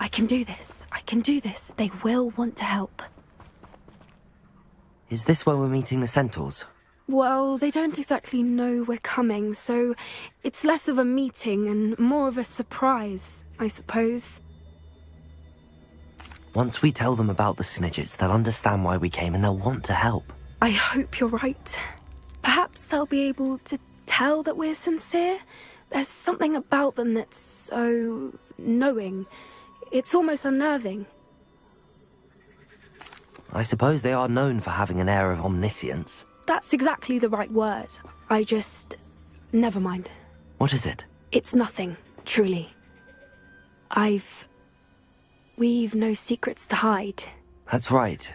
I can do this. I can do this. They will want to help. Is this where we're meeting the centaurs? Well, they don't exactly know we're coming, so it's less of a meeting and more of a surprise, I suppose. Once we tell them about the Snidgets, they'll understand why we came and they'll want to help. I hope you're right. Perhaps they'll be able to tell that we're sincere. There's something about them that's so knowing. It's almost unnerving. I suppose they are known for having an air of omniscience. That's exactly the right word. Never mind. What is it? It's nothing, truly. We've no secrets to hide. That's right.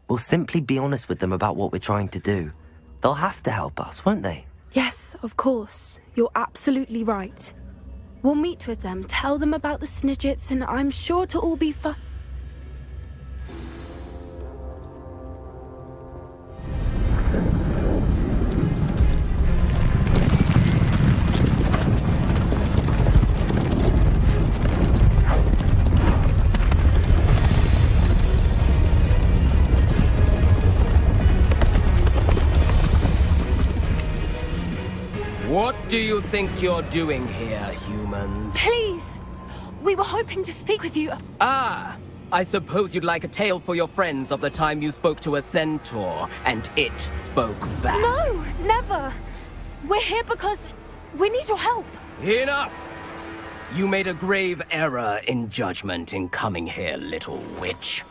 We'll simply be honest with them about what we're trying to do. They'll have to help us, won't they? Yes, of course. You're absolutely right. We'll meet with them, tell them about the Snidgets, and I'm sure it'll all be What do you think you're doing here, humans? Please! We were hoping to speak with you. Ah! I suppose you'd like a tale for your friends of the time you spoke to a centaur, and it spoke back. No, never! We're here because we need your help. Enough! You made a grave error in judgment in coming here, little witch.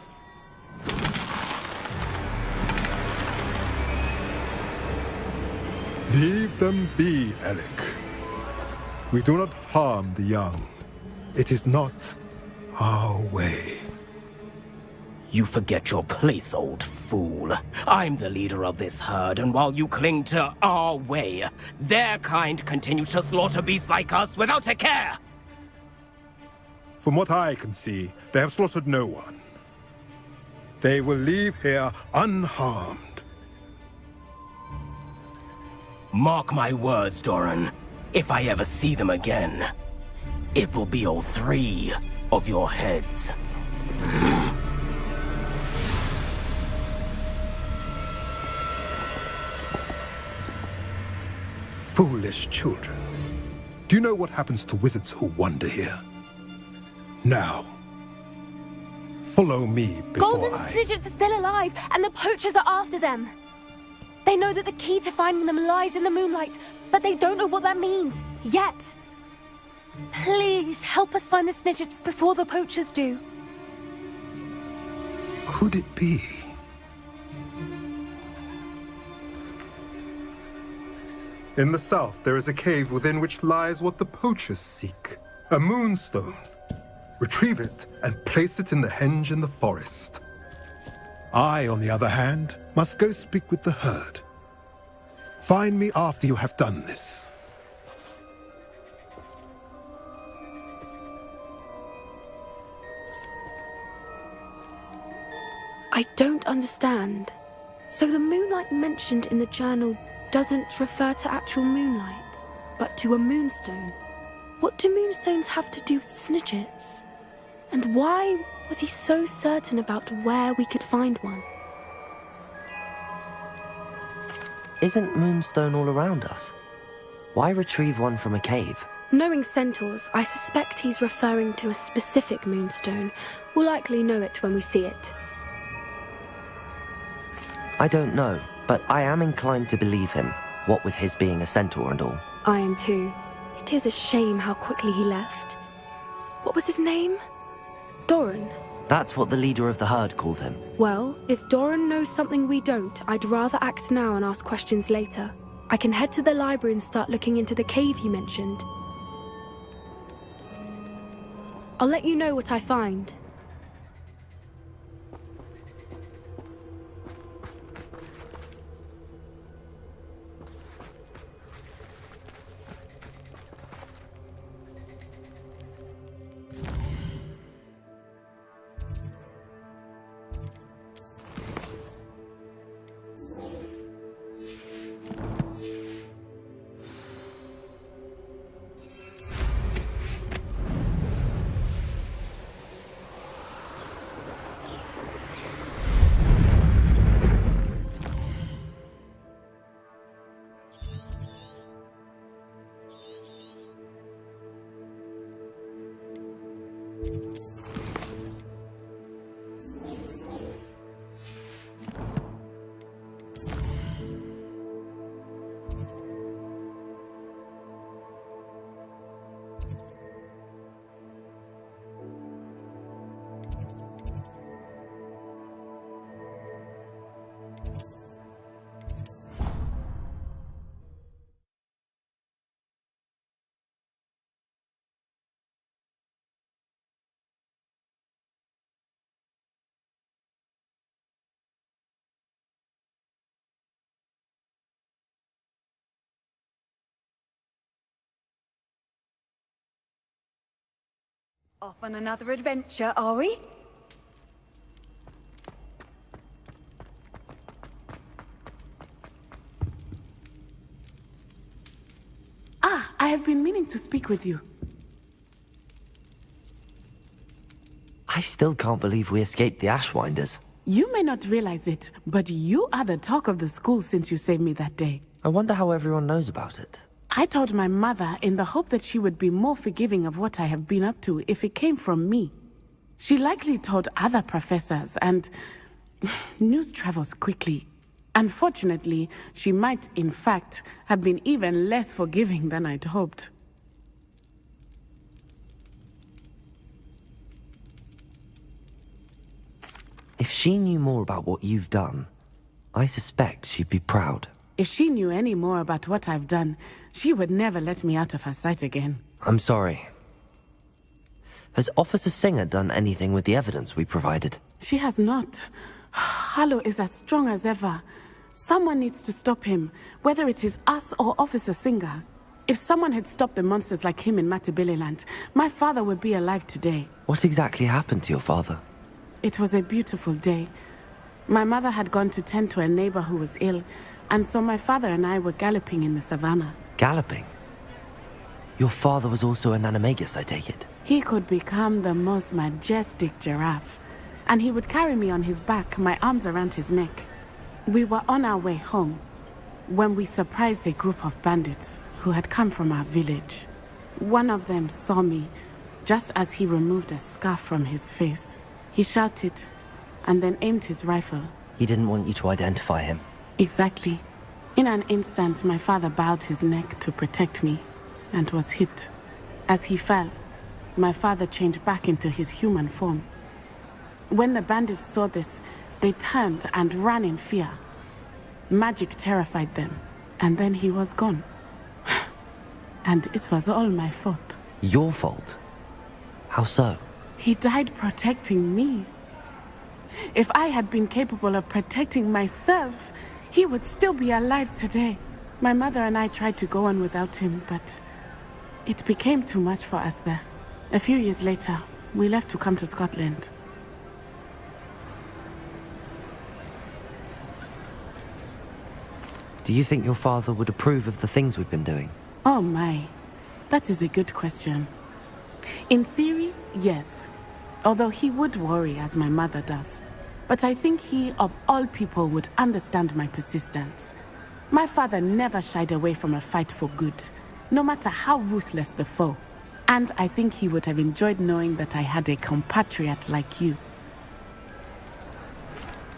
Leave them be, Alec. We do not harm the young. It is not our way. You forget your place, old fool. I'm the leader of this herd, and while you cling to our way, their kind continue to slaughter beasts like us without a care! From what I can see, they have slaughtered no one. They will leave here unharmed. Mark my words, Doran. If I ever see them again, it will be all 3 of your heads. Foolish children. Do you know what happens to wizards who wander here? Now, follow me before Golden Snidgets are still alive, and the poachers are after them. They know that the key to finding them lies in the moonlight, but they don't know what that means, yet. Please, help us find the Snidgets before the poachers do. Could it be? In the south, there is a cave within which lies what the poachers seek. A moonstone. Retrieve it and place it in the henge in the forest. I, on the other hand, must go speak with the herd. Find me after you have done this. I don't understand. So the moonlight mentioned in the journal doesn't refer to actual moonlight, but to a moonstone. What do moonstones have to do with Snidgets? And why was he so certain about where we could find one? Isn't Moonstone all around us? Why retrieve one from a cave? Knowing centaurs, I suspect he's referring to a specific moonstone. We'll likely know it when we see it. I don't know, but I am inclined to believe him, what with his being a centaur and all. I am too. It is a shame how quickly he left. What was his name? Doran. That's what the leader of the herd called him. Well, if Doran knows something we don't, I'd rather act now and ask questions later. I can head to the library and start looking into the cave you mentioned. I'll let you know what I find. Off on another adventure, are we? I have been meaning to speak with you. I still can't believe we escaped the Ashwinders. You may not realize it, but you are the talk of the school since you saved me that day. I wonder how everyone knows about it. I told my mother in the hope that she would be more forgiving of what I have been up to if it came from me. She likely told other professors, and news travels quickly. Unfortunately, she might, in fact, have been even less forgiving than I'd hoped. If she knew more about what you've done, I suspect she'd be proud. If she knew any more about what I've done, she would never let me out of her sight again. I'm sorry. Has Officer Singer done anything with the evidence we provided? She has not. Harlow is as strong as ever. Someone needs to stop him, whether it is us or Officer Singer. If someone had stopped the monsters like him in Matabeleland, my father would be alive today. What exactly happened to your father? It was a beautiful day. My mother had gone to tend to a neighbor who was ill, and so my father and I were galloping in the savannah. Galloping? Your father was also an animagus, I take it? He could become the most majestic giraffe, and he would carry me on his back, my arms around his neck. We were on our way home when we surprised a group of bandits who had come from our village. One of them saw me just as he removed a scarf from his face. He shouted and then aimed his rifle. He didn't want you to identify him. Exactly. In an instant, my father bowed his neck to protect me and was hit. As he fell, my father changed back into his human form. When the bandits saw this, they turned and ran in fear. Magic terrified them, and then he was gone. And it was all my fault. Your fault? How so? He died protecting me. If I had been capable of protecting myself, he would still be alive today. My mother and I tried to go on without him, but it became too much for us there. A few years later, we left to come to Scotland. Do you think your father would approve of the things we've been doing? Oh my, that is a good question. In theory, yes. Although he would worry, as my mother does. But I think he, of all people, would understand my persistence. My father never shied away from a fight for good, no matter how ruthless the foe. And I think he would have enjoyed knowing that I had a compatriot like you.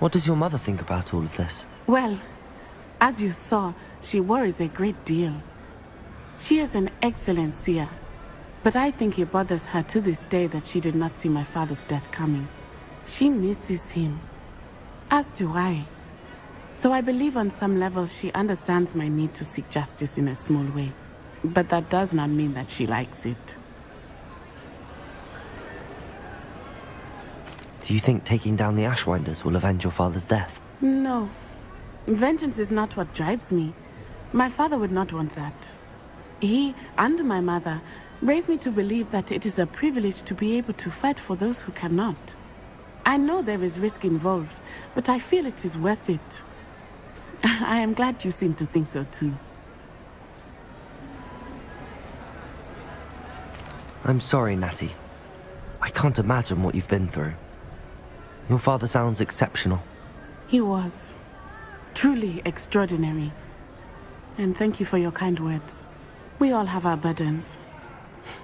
What does your mother think about all of this? Well, as you saw, she worries a great deal. She is an excellent seer, but I think it bothers her to this day that she did not see my father's death coming. She misses him, as do I. So I believe on some level she understands my need to seek justice in a small way. But that does not mean that she likes it. Do you think taking down the Ashwinders will avenge your father's death? No. Vengeance is not what drives me. My father would not want that. He and my mother raised me to believe that it is a privilege to be able to fight for those who cannot. I know there is risk involved, but I feel it is worth it. I am glad you seem to think so too. I'm sorry, Natty. I can't imagine what you've been through. Your father sounds exceptional. He was. Truly extraordinary. And thank you for your kind words. We all have our burdens.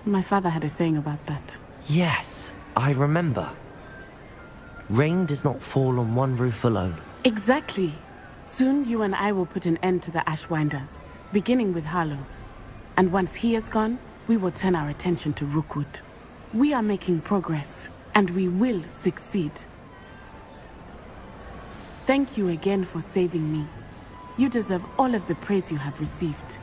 My father had a saying about that. Yes, I remember. Rain does not fall on one roof alone. Exactly. Soon you and I will put an end to the Ashwinders, beginning with Harlow. And once he is gone, we will turn our attention to Rookwood. We are making progress, and we will succeed. Thank you again for saving me. You deserve all of the praise you have received.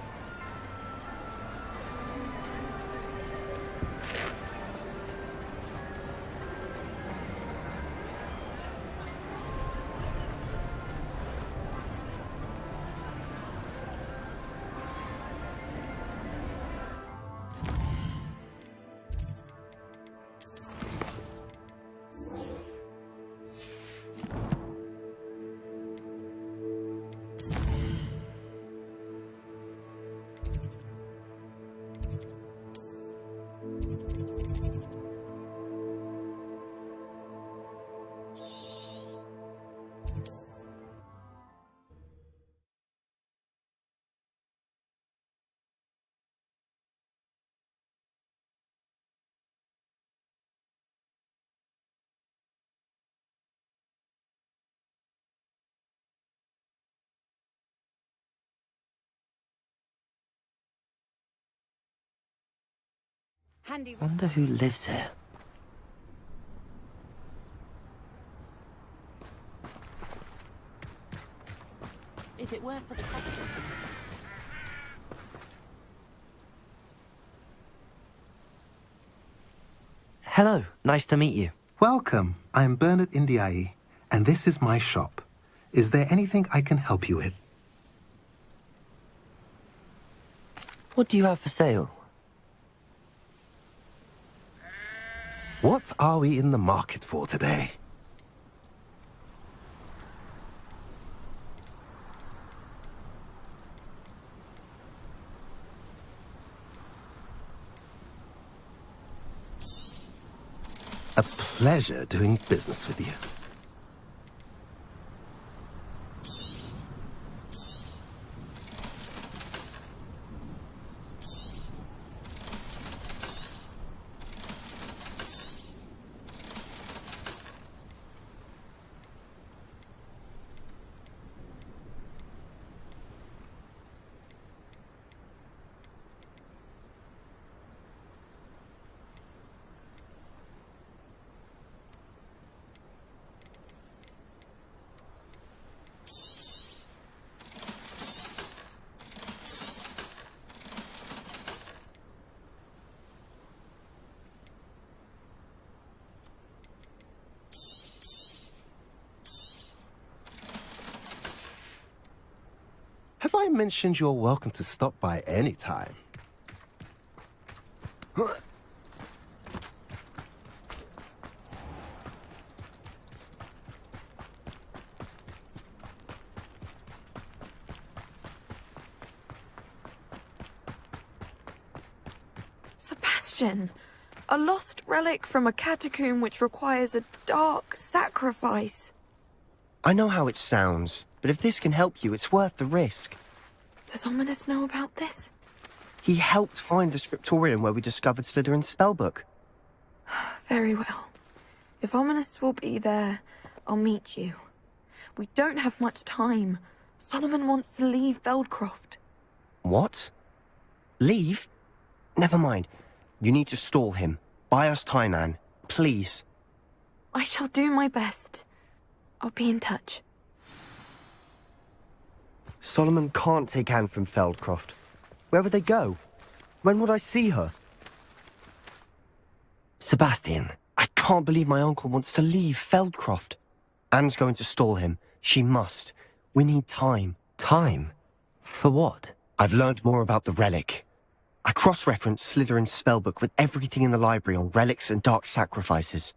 Handy. Wonder who lives here. If it weren't for the Hello, nice to meet you. Welcome. I'm Bernard Indiai, and this is my shop. Is there anything I can help you with? What do you have for sale? What are we in the market for today? A pleasure doing business with you. Have I mentioned you're welcome to stop by any time? Sebastian, a lost relic from a catacomb which requires a dark sacrifice. I know how it sounds, but if this can help you, it's worth the risk. Does Ominous know about this? He helped find the scriptorium where we discovered Slytherin's spellbook. Very well. If Ominous will be there, I'll meet you. We don't have much time. Solomon wants to leave Veldcroft. What? Leave? Never mind. You need to stall him. Buy us time, Anne. Please. I shall do my best. I'll be in touch. Solomon can't take Anne from Feldcroft. Where would they go? When would I see her? Sebastian. I can't believe my uncle wants to leave Feldcroft. Anne's going to stall him. She must. We need time. Time? For what? I've learned more about the relic. I cross-referenced Slytherin's spellbook with everything in the library on relics and dark sacrifices.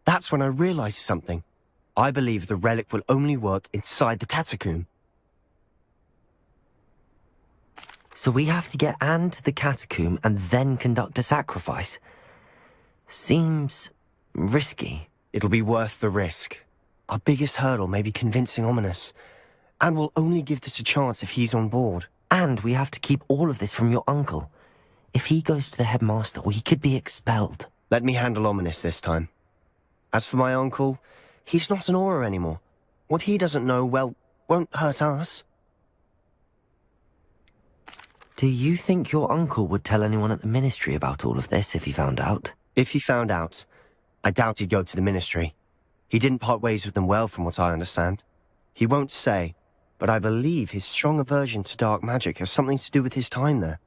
That's when I realized something. I believe the relic will only work inside the catacomb. So we have to get Anne to the catacomb and then conduct a sacrifice. Seems risky. It'll be worth the risk. Our biggest hurdle may be convincing Ominous. And we'll only give this a chance if he's on board. And we have to keep all of this from your uncle. If he goes to the headmaster, we could be expelled. Let me handle Ominous this time. As for my uncle, he's not an Auror anymore. What he doesn't know, well, won't hurt us. Do you think your uncle would tell anyone at the Ministry about all of this if he found out? If he found out, I doubt he'd go to the Ministry. He didn't part ways with them well, from what I understand. He won't say, but I believe his strong aversion to dark magic has something to do with his time there.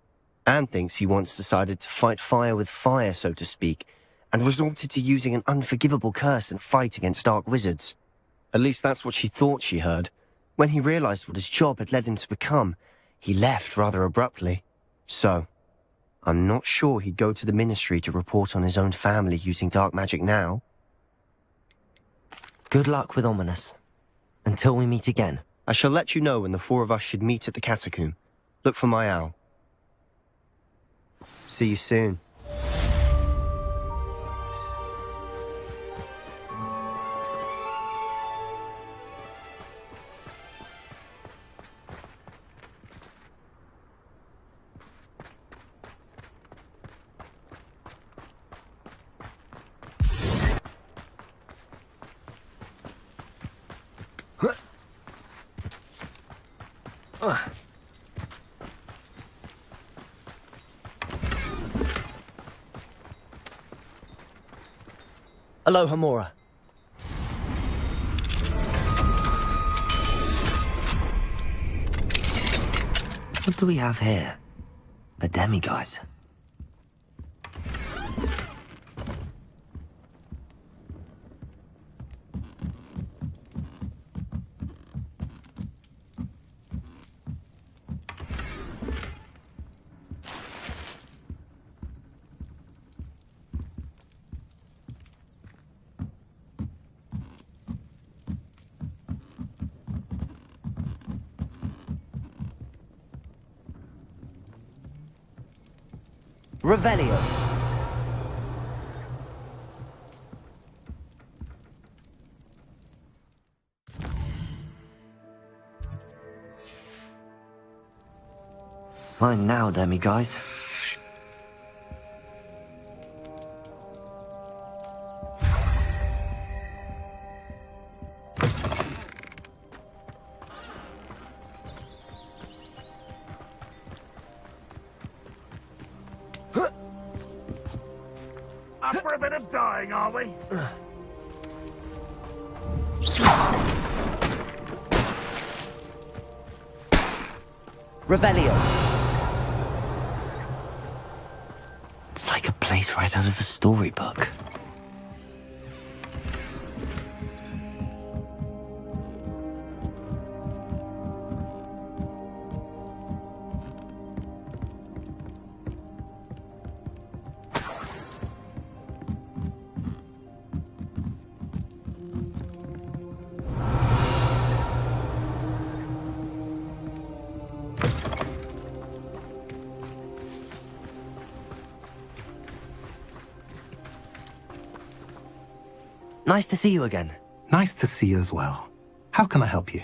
Anne thinks he once decided to fight fire with fire, so to speak, and resorted to using an unforgivable curse in a fight against dark wizards. At least that's what she thought she heard. When he realized what his job had led him to become, he left rather abruptly. So, I'm not sure he'd go to the Ministry to report on his own family using dark magic now. Good luck with Ominous. Until we meet again. I shall let you know when the four of us should meet at the catacomb. Look for my owl. See you soon. Aloha, Mora. What do we have here? A demiguise. Revelio. Mine now, demiguise. Up for a bit of dying, are we? Revelio. It's like a place right out of a storybook. Nice to see you again. Nice to see you as well. How can I help you?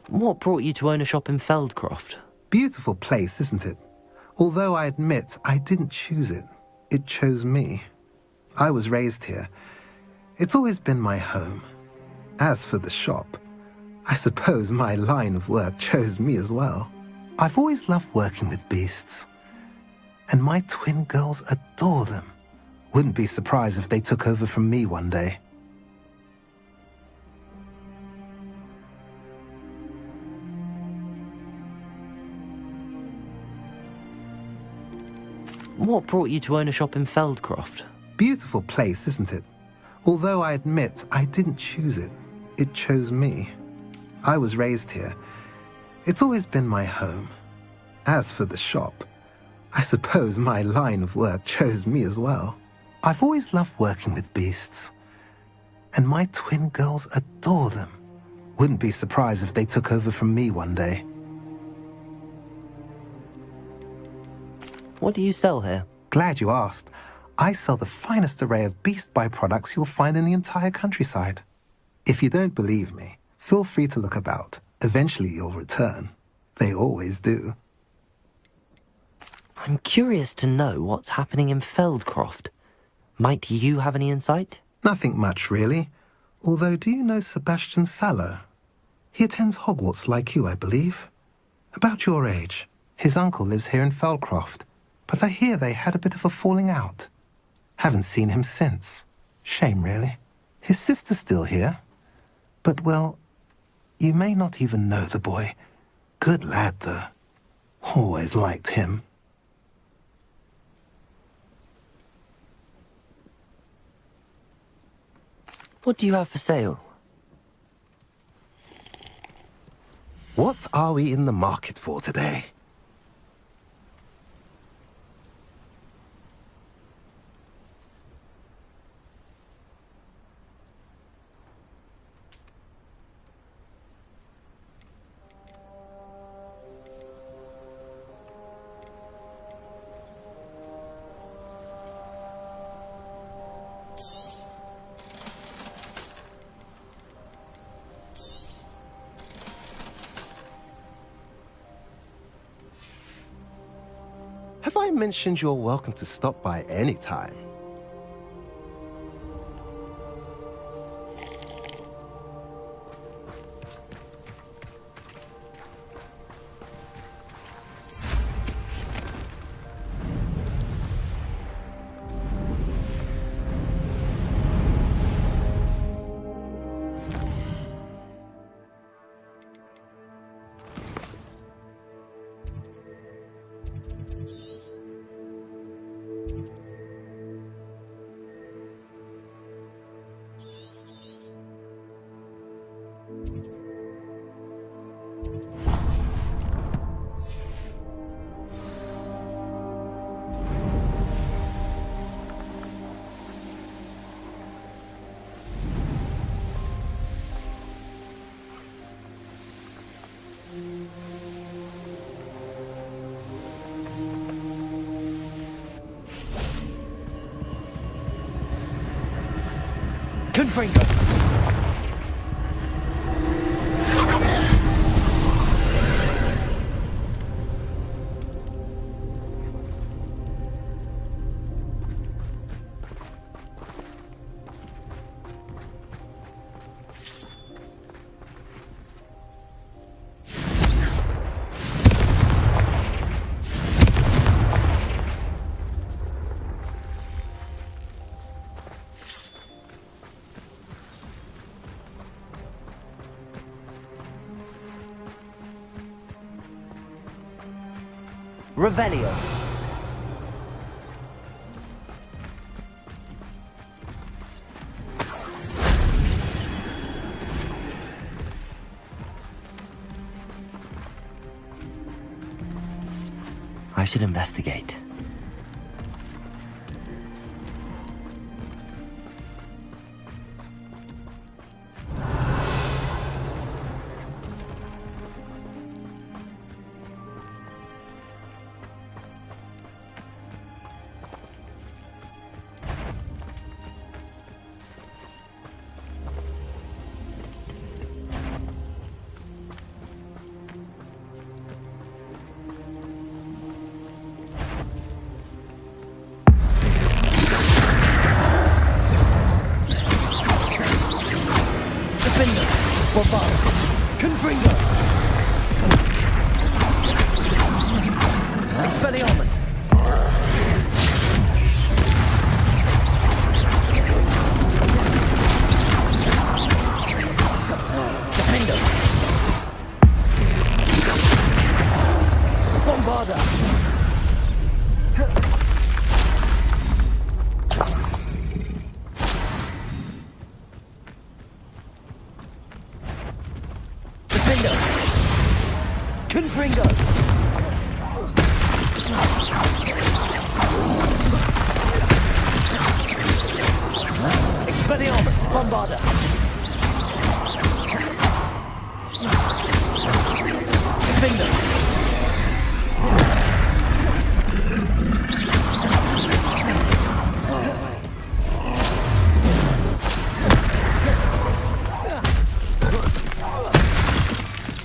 What brought you to own a shop in Feldcroft? Beautiful place, isn't it? Although I admit I didn't choose it. It chose me. I was raised here. It's always been my home. As for the shop, I suppose my line of work chose me as well. I've always loved working with beasts. And my twin girls adore them. Wouldn't be surprised if they took over from me one day. What brought you to own a shop in Feldcroft? Beautiful place, isn't it? Although I admit I didn't choose it. It chose me. I was raised here. It's always been my home. As for the shop, I suppose my line of work chose me as well. I've always loved working with beasts. And my twin girls adore them. Wouldn't be surprised if they took over from me one day. What do you sell here? Glad you asked. I sell the finest array of beast byproducts you'll find in the entire countryside. If you don't believe me, feel free to look about. Eventually you'll return. They always do. I'm curious to know what's happening in Feldcroft. Might you have any insight? Nothing much, really. Although, do you know Sebastian Sallow? He attends Hogwarts like you, I believe. About your age. His uncle lives here in Felcroft, but I hear they had a bit of a falling out. Haven't seen him since. Shame, really. His sister's still here. But, well, you may not even know the boy. Good lad, though. Always liked him. What do you have for sale? What are we in the market for today? Have I mentioned you're welcome to stop by any time? Confringo! Revelio. I should investigate. Confringo! Expelliarmus! Defendo! Bombarda! Confringo! Expelliarmus! Bombarda! Defendo!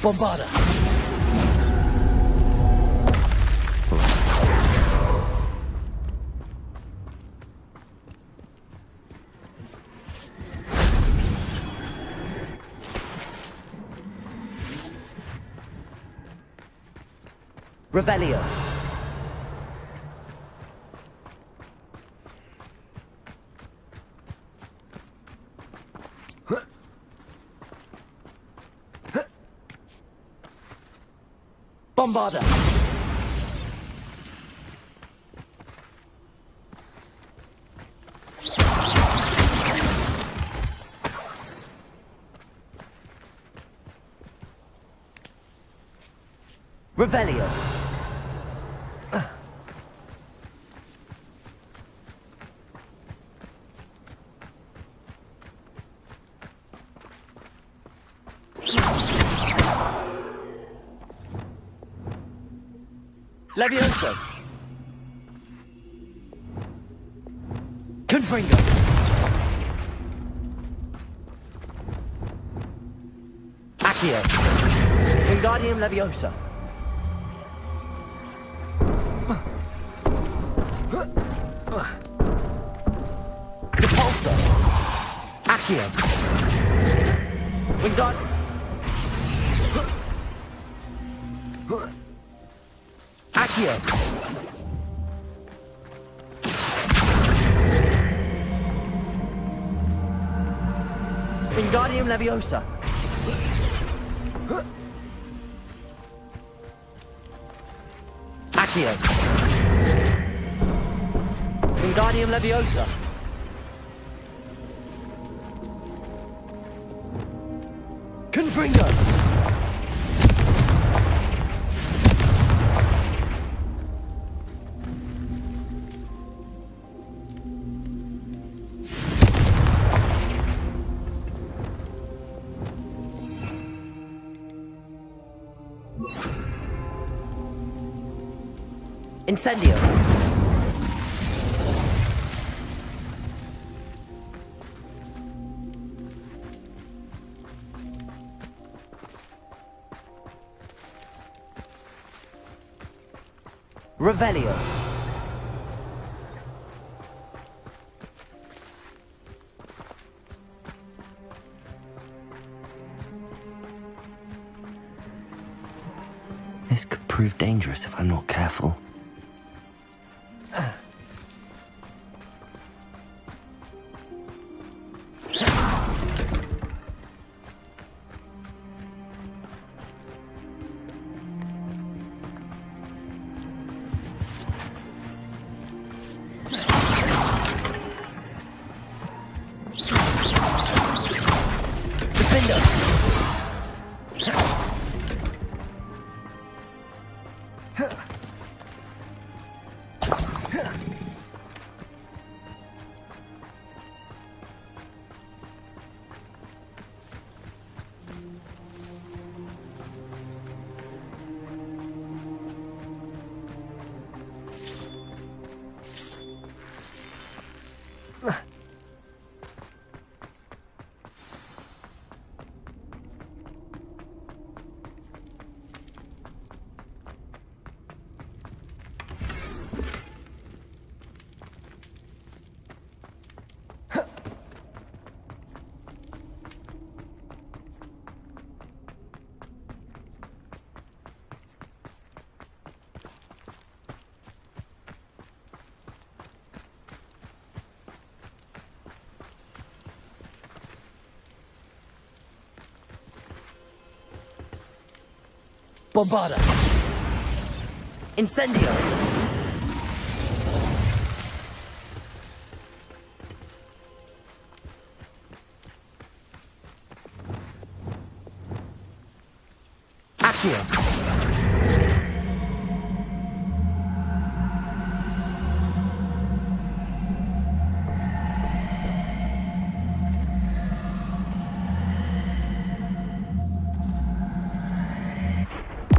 Bombarda! Revelio. Bombarda. Revelio. Levioso. Confringo. Accio. Wingardium Leviosa. Depulso. Accio. Wingardium. Accio. Wingardium Leviosa. Accio. Wingardium Leviosa. Confringo. Incendio. Revelio. This could prove dangerous if I'm not careful. Bombarda. Incendio. Accio.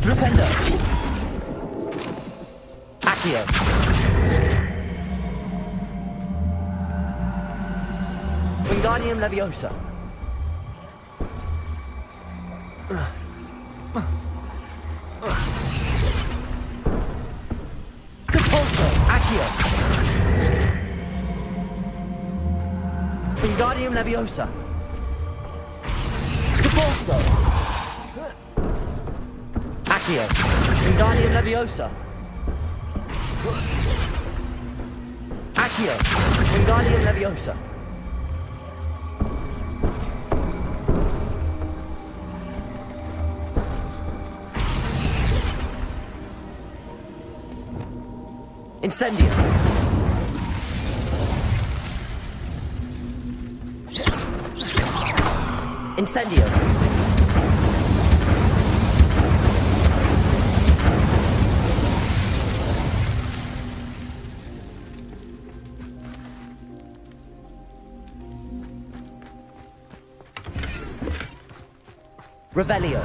Flipendo. Accio. Wingardium Leviosa. Depulso. Accio. Wingardium Leviosa. Depulso. Accio. Wingardium Leviosa. Accio. Wingardium Leviosa. Incendio. Incendio. Revelio.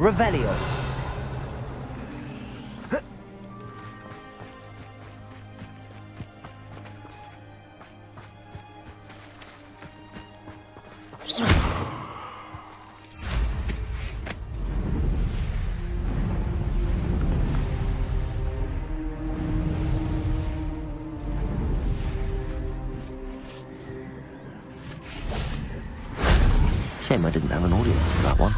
Revelio. Shame I didn't have an audience for that one.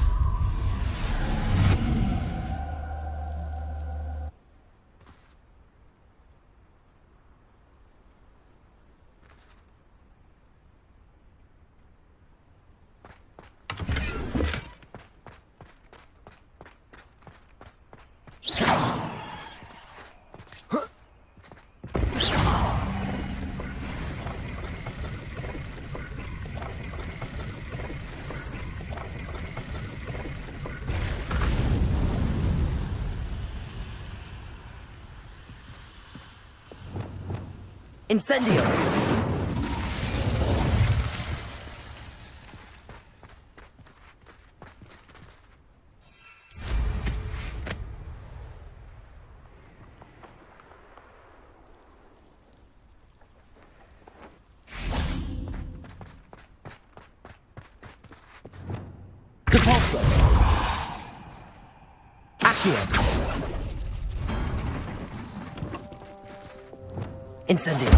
Incendio! Depulso! Accio! Incendio!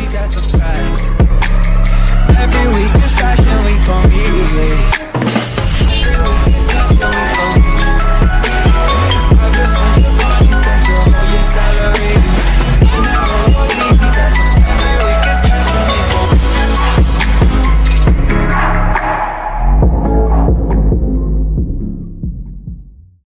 That's a fact. Every week is fashion week for me.